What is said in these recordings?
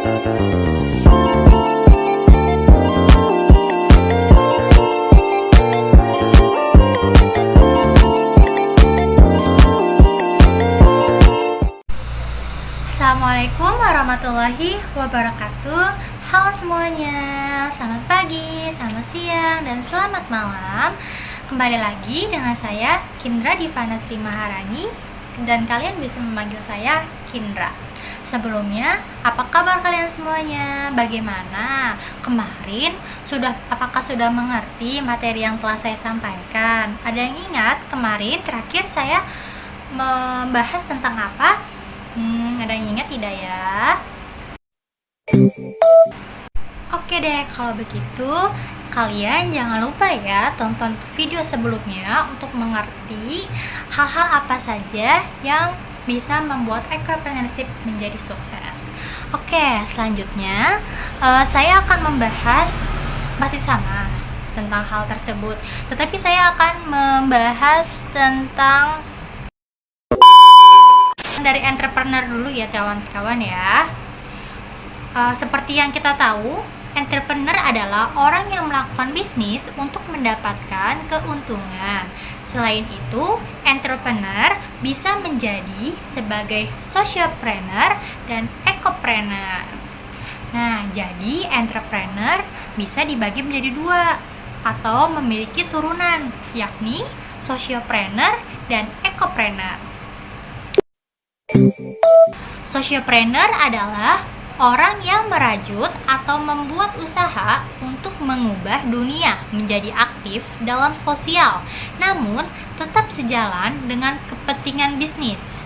Assalamualaikum warahmatullahi wabarakatuh. Halo semuanya, selamat pagi, selamat siang, dan selamat malam. Kembali lagi dengan saya Kindra Divana Sri Maharani, dan kalian bisa memanggil saya Kindra. Sebelumnya, apa kabar kalian semuanya? Bagaimana? Kemarin apakah sudah mengerti materi yang telah saya sampaikan? Ada yang ingat kemarin terakhir saya membahas tentang apa? Ada yang ingat tidak ya? Oke deh, kalau begitu kalian jangan lupa ya tonton video sebelumnya untuk mengerti hal-hal apa saja yang bisa membuat entrepreneurship menjadi sukses. Oke, selanjutnya saya akan membahas masih sama tentang hal tersebut, tetapi saya akan membahas tentang dari entrepreneur dulu ya kawan-kawan ya. Seperti yang kita tahu, entrepreneur adalah orang yang melakukan bisnis untuk mendapatkan keuntungan. Selain itu, entrepreneur bisa menjadi sebagai sociopreneur dan ecopreneur. Nah, jadi entrepreneur bisa dibagi menjadi dua atau memiliki turunan, yakni sociopreneur dan ecopreneur. Sociopreneur adalah orang yang merajut atau membuat usaha untuk mengubah dunia menjadi aktif dalam sosial, namun tetap sejalan dengan kepentingan bisnis.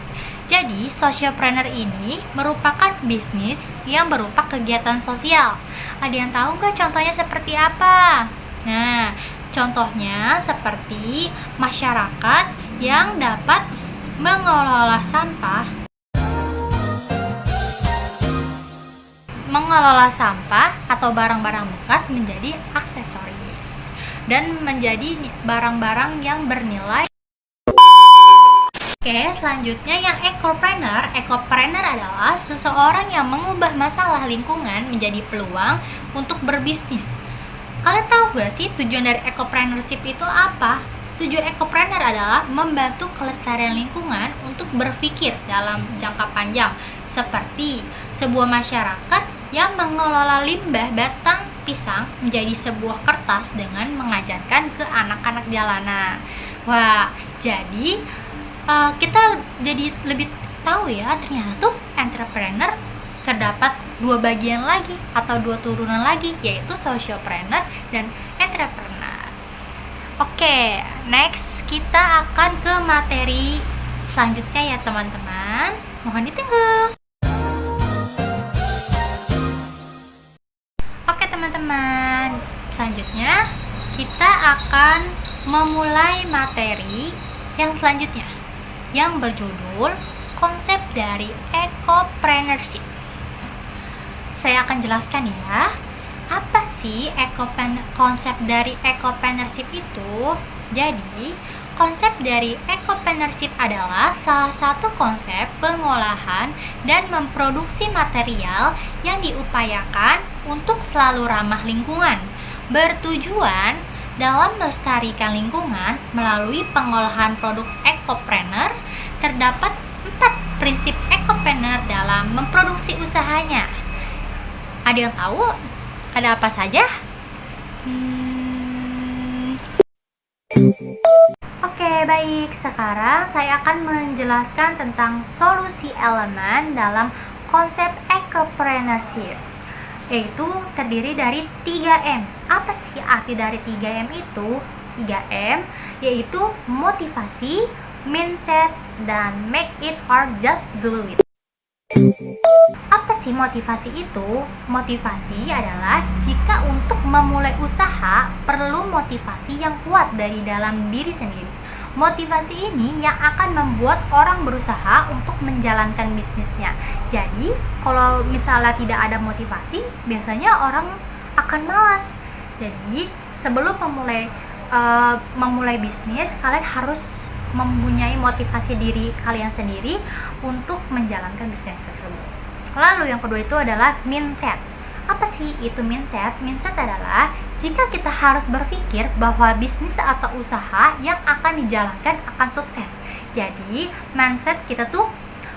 Jadi, sociopreneur ini merupakan bisnis yang berupa kegiatan sosial. Ada yang tahu nggak contohnya seperti apa? Nah, contohnya seperti masyarakat yang dapat mengelola sampah atau barang-barang bekas menjadi aksesoris dan menjadi barang-barang yang bernilai. Oke, selanjutnya yang ecopreneur. Ecopreneur adalah seseorang yang mengubah masalah lingkungan menjadi peluang untuk berbisnis. Kalian tahu gak sih tujuan dari ecopreneurship itu apa? Tujuan ecopreneur adalah membantu kelestarian lingkungan untuk berpikir dalam jangka panjang, seperti sebuah masyarakat yang mengelola limbah batang pisang menjadi sebuah kertas dengan mengajarkan ke anak-anak jalanan. Wah, jadi kita jadi lebih tahu ya, ternyata tuh entrepreneur terdapat dua bagian lagi atau dua turunan lagi, yaitu sociopreneur dan entrepreneur. Oke, next kita akan ke materi selanjutnya ya teman-teman. Mohon ditunggu. Oke teman-teman, selanjutnya kita akan memulai materi yang selanjutnya yang berjudul konsep dari ecopreneurship. Saya akan jelaskan ya. Apa sih konsep dari ecopreneurship itu? Jadi, konsep dari ecopreneurship adalah salah satu konsep pengolahan dan memproduksi material yang diupayakan untuk selalu ramah lingkungan, bertujuan dalam melestarikan lingkungan melalui pengolahan produk ecopreneur. Terdapat 4 prinsip ecopreneur dalam memproduksi usahanya. Ada yang tahu? Ada apa saja? Oke, baik. Sekarang saya akan menjelaskan tentang solusi elemen dalam konsep ecopreneurship, yaitu terdiri dari 3M. Apa sih arti dari 3M itu? 3M yaitu motivasi, mindset, dan make it or just do it. Apa sih motivasi itu? Motivasi adalah jika untuk memulai usaha perlu motivasi yang kuat dari dalam diri sendiri. Motivasi ini yang akan membuat orang berusaha untuk menjalankan bisnisnya. Jadi, kalau misalnya tidak ada motivasi, biasanya orang akan malas. Jadi, sebelum memulai bisnis, kalian harus mempunyai motivasi diri kalian sendiri untuk menjalankan bisnis tersebut. Lalu yang kedua itu adalah mindset. Apa sih itu mindset? Mindset adalah jika kita harus berpikir bahwa bisnis atau usaha yang akan dijalankan akan sukses. Jadi mindset kita tuh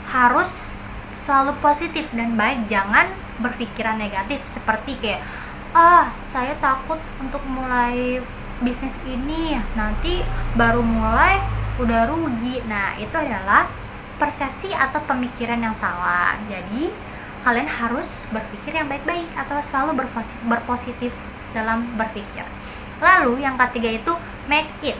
harus selalu positif dan baik, jangan berpikiran negatif seperti kayak saya takut untuk mulai bisnis ini, nanti baru mulai udah rugi. Nah, itu adalah persepsi atau pemikiran yang salah. Jadi kalian harus berpikir yang baik-baik atau selalu berpositif dalam berpikir. Lalu yang ketiga itu make it.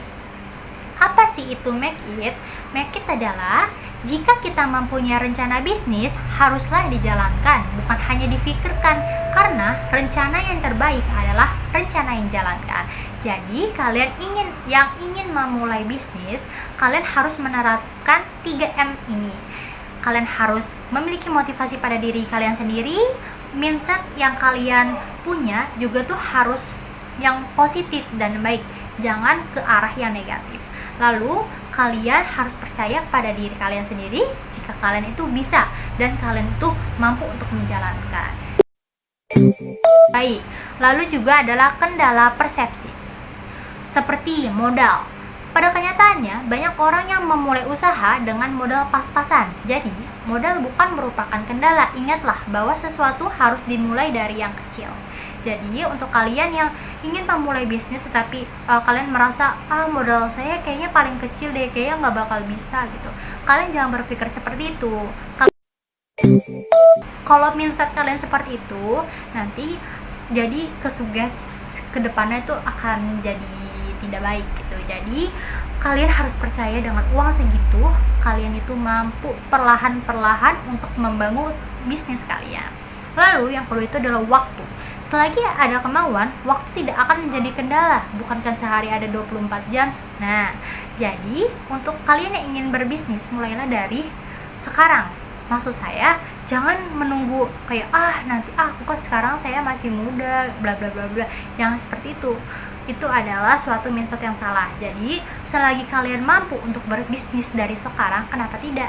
Apa sih itu make it? Make it adalah jika kita mempunyai rencana bisnis, haruslah dijalankan, bukan hanya difikirkan, karena rencana yang terbaik adalah rencana yang dijalankan. Jadi kalian ingin memulai bisnis, kalian harus menerapkan 3M ini. Kalian harus memiliki motivasi pada diri kalian sendiri, mindset yang kalian punya juga tuh harus yang positif dan baik, jangan ke arah yang negatif. Lalu kalian harus percaya pada diri kalian sendiri jika kalian itu bisa dan kalian itu mampu untuk menjalankan. Baik, lalu juga adalah kendala persepsi seperti modal. Pada kenyataannya, banyak orang yang memulai usaha dengan modal pas-pasan. Jadi, modal bukan merupakan kendala. Ingatlah bahwa sesuatu harus dimulai dari yang kecil. Jadi, untuk kalian yang ingin memulai bisnis tetapi kalian merasa modal saya kayaknya paling kecil deh, kayaknya nggak bakal bisa gitu. Kalian jangan berpikir seperti itu. Kalau mindset kalian seperti itu, nanti jadi kesuges ke depannya itu akan jadi tidak baik gitu. Jadi kalian harus percaya dengan uang segitu kalian itu mampu perlahan-perlahan untuk membangun bisnis kalian. Lalu yang kedua itu adalah waktu. Selagi ada kemauan, waktu tidak akan menjadi kendala. Bukankah sehari ada 24 jam? Nah, jadi untuk kalian yang ingin berbisnis, mulailah dari sekarang. Maksud saya, jangan menunggu kayak nanti aku kan sekarang saya masih muda, bla bla bla bla. Jangan seperti itu. Itu adalah suatu mindset yang salah. Jadi, selagi kalian mampu untuk berbisnis dari sekarang, kenapa tidak?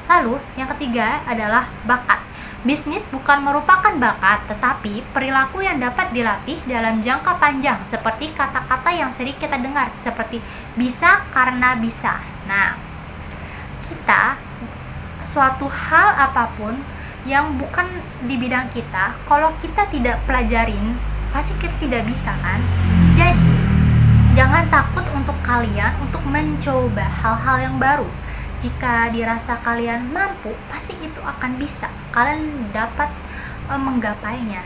Lalu, yang ketiga adalah bakat. Bisnis bukan merupakan bakat, tetapi perilaku yang dapat dilatih dalam jangka panjang, seperti kata-kata yang sering kita dengar, seperti bisa karena bisa. Nah, kita suatu hal apapun yang bukan di bidang kita, kalau kita tidak pelajarin, pasti kita tidak bisa kan. Jadi jangan takut untuk kalian untuk mencoba hal-hal yang baru. Jika dirasa kalian mampu, pasti itu akan bisa, kalian dapat menggapainya.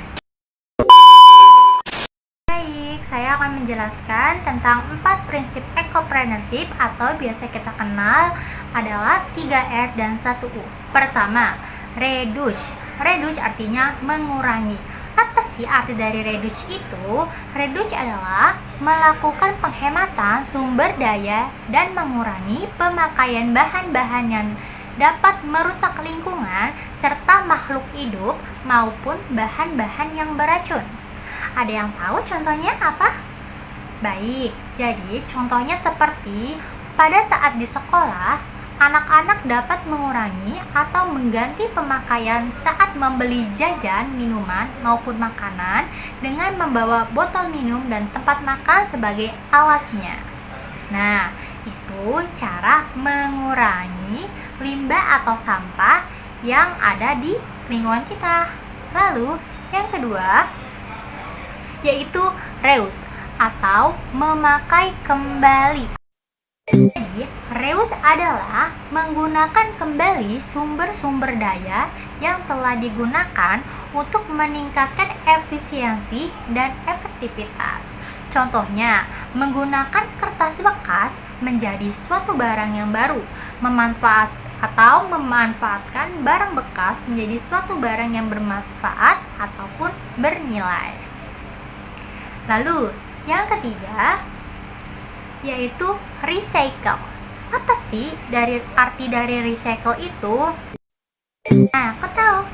Baik, saya akan menjelaskan tentang 4 prinsip ecopreneurship atau biasa kita kenal adalah 3R dan 1U. Pertama, reduce. Reduce artinya mengurangi. Apa sih arti dari reduce itu? Reduce adalah melakukan penghematan sumber daya dan mengurangi pemakaian bahan-bahan yang dapat merusak lingkungan serta makhluk hidup maupun bahan-bahan yang beracun. Ada yang tahu contohnya apa? Baik, jadi contohnya seperti pada saat di sekolah, anak-anak dapat mengurangi atau mengganti pemakaian saat membeli jajan, minuman, maupun makanan dengan membawa botol minum dan tempat makan sebagai alasnya. Nah, itu cara mengurangi limbah atau sampah yang ada di lingkungan kita. Lalu, yang kedua yaitu reuse atau memakai kembali. Jadi, reuse adalah menggunakan kembali sumber-sumber daya yang telah digunakan untuk meningkatkan efisiensi dan efektivitas. Contohnya, menggunakan kertas bekas menjadi suatu barang yang baru, memanfaatkan barang bekas menjadi suatu barang yang bermanfaat ataupun bernilai. Lalu, yang ketiga yaitu recycle. Apa sih arti dari recycle itu? Nah, aku tahu.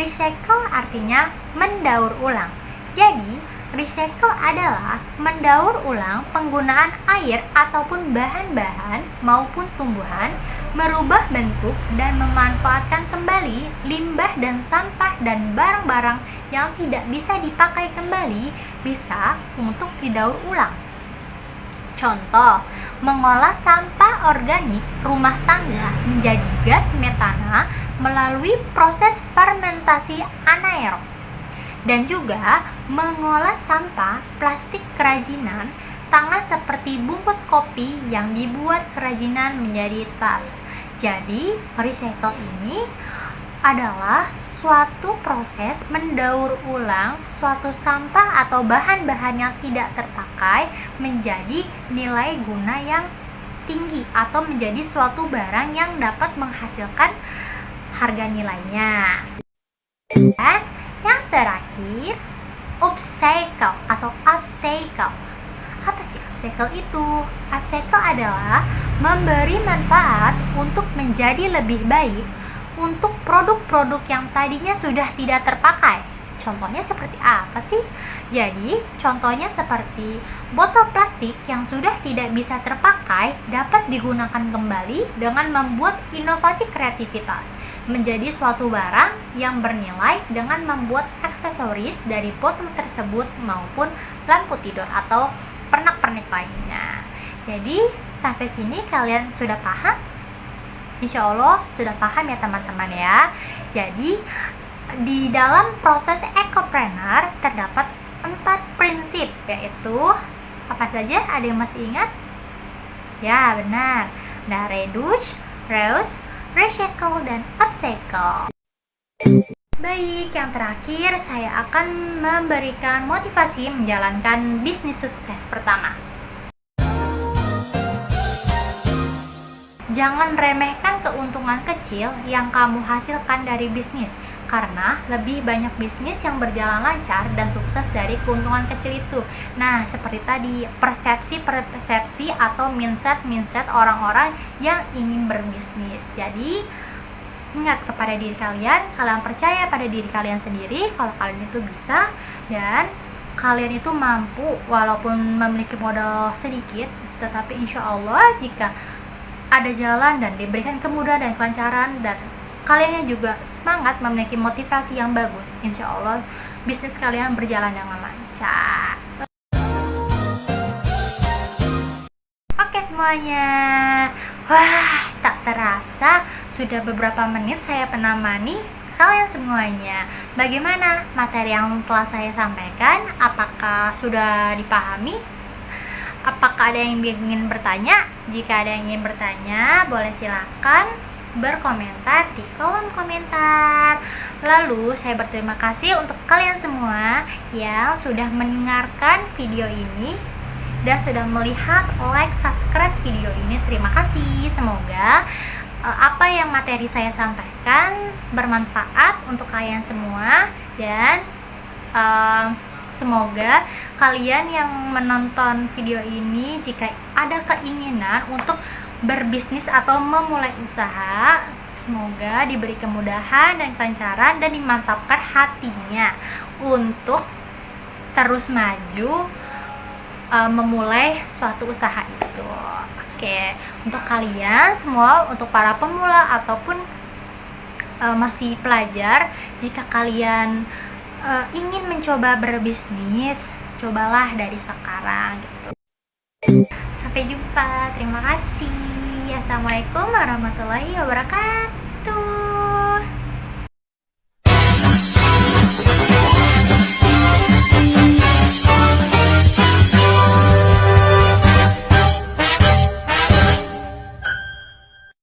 Recycle artinya mendaur ulang. Jadi, recycle adalah mendaur ulang penggunaan air ataupun bahan-bahan maupun tumbuhan merubah bentuk dan memanfaatkan kembali limbah dan sampah dan barang-barang yang tidak bisa dipakai kembali bisa untuk didaur ulang. Contoh, mengolah sampah organik rumah tangga menjadi gas metana melalui proses fermentasi anaerob. Dan juga mengolah sampah plastik kerajinan tangan seperti bungkus kopi yang dibuat kerajinan menjadi tas. Jadi, recycle ini adalah suatu proses mendaur ulang suatu sampah atau bahan-bahan yang tidak terpakai menjadi nilai guna yang tinggi atau menjadi suatu barang yang dapat menghasilkan harga nilainya. Dan yang terakhir, upcycle atau upcycle. Apa sih upcycle itu? Upcycle adalah memberi manfaat untuk menjadi lebih baik untuk produk-produk yang tadinya sudah tidak terpakai. Contohnya seperti apa sih? Jadi, contohnya seperti botol plastik yang sudah tidak bisa terpakai dapat digunakan kembali dengan membuat inovasi kreativitas menjadi suatu barang yang bernilai dengan membuat aksesoris dari botol tersebut maupun lampu tidur atau pernak-pernik lainnya. Jadi sampai sini kalian sudah paham? Insya Allah sudah paham ya teman-teman ya. Jadi di dalam proses ekopreneur terdapat 4 prinsip, yaitu apa saja? Ada yang masih ingat? Ya benar, ada reduce, reuse, recycle, dan upcycle. Baik, yang terakhir saya akan memberikan motivasi menjalankan bisnis sukses pertama. Jangan remehkan keuntungan kecil yang kamu hasilkan dari bisnis, karena lebih banyak bisnis yang berjalan lancar dan sukses dari keuntungan kecil itu. Nah, seperti tadi, persepsi atau mindset orang-orang yang ingin berbisnis. Jadi, ingat kepada diri kalian percaya pada diri kalian sendiri kalau kalian itu bisa dan kalian itu mampu walaupun memiliki modal sedikit, tetapi insya Allah jika ada jalan dan diberikan kemudahan dan kelancaran dan kalian juga semangat memiliki motivasi yang bagus, insya Allah bisnis kalian berjalan dengan lancar. Oke semuanya, wah tak terasa sudah beberapa menit saya menemani kalian semuanya. Bagaimana materi yang telah saya sampaikan? Apakah sudah dipahami? Apakah ada yang ingin bertanya? Jika ada yang ingin bertanya, boleh silakan berkomentar di kolom komentar. Lalu saya berterima kasih untuk kalian semua yang sudah mendengarkan video ini dan sudah melihat, like, subscribe video ini. Terima kasih. Semoga apa yang materi saya sampaikan bermanfaat untuk kalian semua dan semoga kalian yang menonton video ini jika ada keinginan untuk berbisnis atau memulai usaha, semoga diberi kemudahan dan kelancaran dan dimantapkan hatinya untuk terus maju memulai suatu usaha itu. Oke, untuk kalian semua, untuk para pemula ataupun masih pelajar, jika kalian ingin mencoba berbisnis, cobalah dari sekarang gitu. Sampai jumpa, terima kasih. Assalamualaikum warahmatullahi wabarakatuh.